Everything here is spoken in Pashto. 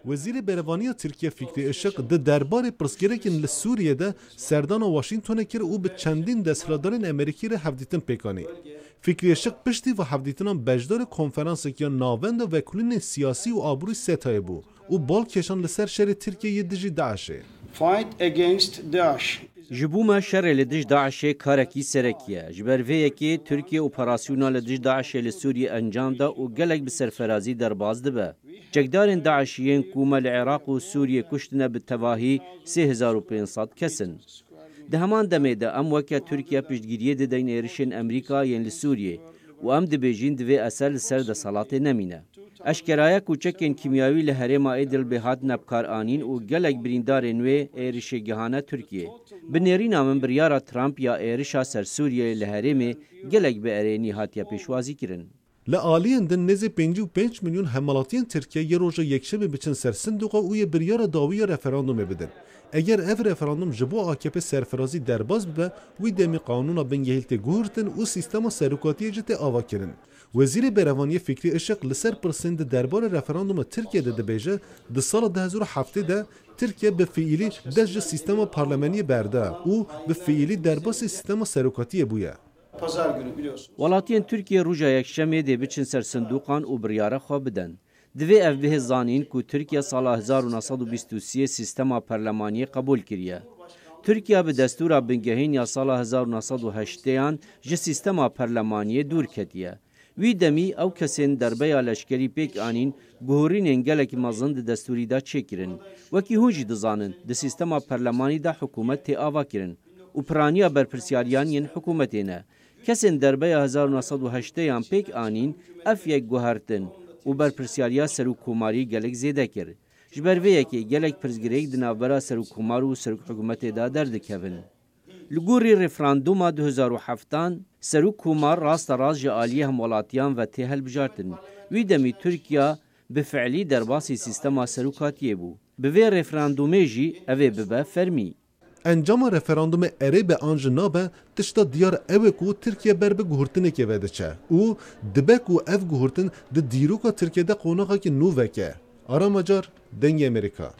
وزیر برهانی ترکیه فکری اشق ده دربار پرسگرکن لسوریه ده سردان واشنگتن کر او به چندین دستهرداران امریکی را هفدیتن پیکانی. فکری اشق پشتی و هفدیتنان بجدار کنفرانس که ناوند وکولین سیاسی و آبروی ستای بو. او بال کشان لسر شهر ترکیه یدجی داعشه. Fight against Daesh. جبوما شر لدج داعش کارکی سرکیه جبرویه که ترکیه اپراسیونا لدج داعش لسوریه انجام دا و گلک به سرفرازی در باز دبه. جگدارن داعشیین کوما العراق و سوریه کشتنه به تواهی 3500 کسن. ده همان دمه ده ام وکه ترکیه پشتگیریه ده دین ایرشن امریکا ین لسوریه و ام ده بیجین دوی اثر سر ده صلات نمینه. اشکرایه کوچکین کیمیاوی لحرما ایدل به هات نبکار آنین و گلک بریندار نوی ایرش گهانه ترکیه. بنیرین آمن بریارا ترامپ یا ایرشا سر سوریه لحرمه گلک به ارینی هاتیا پیشوازی کرن. لآلیان دن نزد 55 میلیون حملاتیان ترکیه یه روزا یکشنبه بچن سر صندوقا و یه بریار داوی رفراندوم بدن. اگر اف رفراندوم جبو آکپ سرفرازی درباز ببه وی دمی قانونا بنگهیلت گورتن و سیستم سروکاتی جت آوا کرن. وزیر برهانی فکری اشق لسر پرسند دربار رفراندوم ترکیه ده بیجه ده سال 2007 ده ترکیه به فعلی دژ سیستم پارلمانی برده او به فعلی درباز سیستم سروکاتی بویه. ولاتین ترکیه روزا یکشنبه ده بچن سر صندوقان و بریاره خواه بدن. دوی اف به زانین که ترکیه سال 1923 سیستم پارلمانی قبول کریه. ترکیه به دستور بنگهین یا سال 1908 جه سیستم پارلمانی دور کتیه. وی دمی او کسین دربیا لشکری پیک آنین گهورین انگلک مزند دستوری دا چه کرن وکی هونجی دزانن ده سیستم پارلمانی دا حکومت تی آوا کرن و پرانیا برپرسیاریان ین حکومتینه کسین دربیا 1908 پیک آنین اف یک گوهرتن و برپرسیاریا سروکوماری گلک زیده کرد جبرویه که گلک پرزگریک دنابرا سروکومار و سروک حکومت دا درد کبن لگوری رفراندوم 2007 سروکومار راست راز جالیه همولاتیان و تهل بجارتن وی دمی ترکیه به فعلی درباسی سیستما سروکاتیه بو به وی رفراندومه جی اوه ببه فرمی انجام رفراندوم اره به آنج نابه تشتا دیار اوه کو ترکیه بر به گهورتنه که وده چه او دبه کو اف گهورتن ده دیروکا ترکیه ده قوناقا که نو وکه آرا مجار دنگ امریکا